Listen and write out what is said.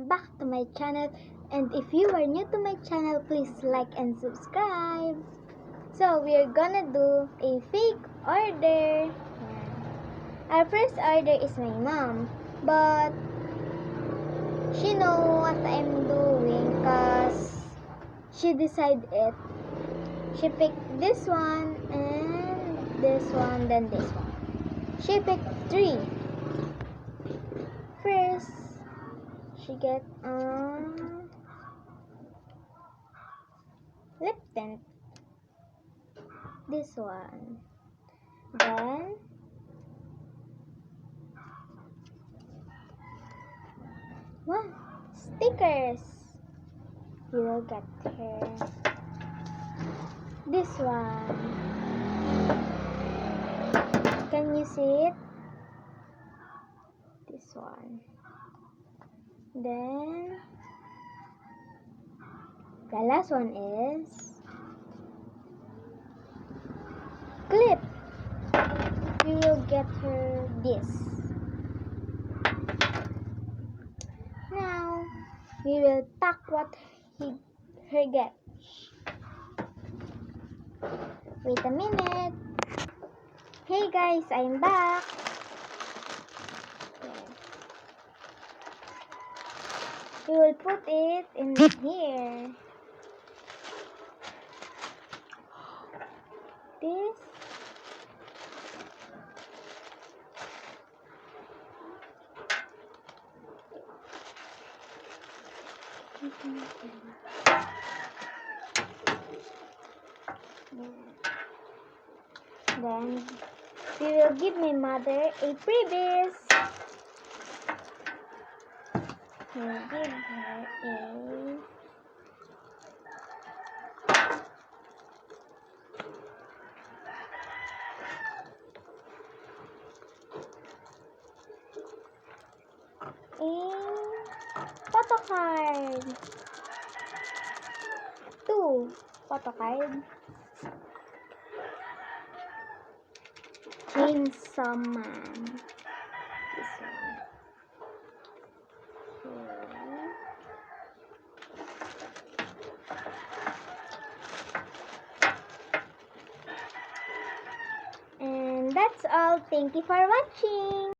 welcome back to my channel. And if you are new to my channel, please like and subscribe. So, we're gonna do a fake order. Our first order is my mom, but she know what I'm doing cause she decided it. She picked this one and this one, then this one. She picked 3. First, she get lip tint. This one. Then what? Stickers. You will get her this one. Can you see it? This one. Then the last one is clip. We will get her this. Now we will tack what her get. Wait a minute. Hey guys, I'm back. We will put it in here. This. Then we will give my mother a freebies. We'll give her a photo card. 2 photo card. Chainsaw Man. This one. And that's all. Thank you for watching.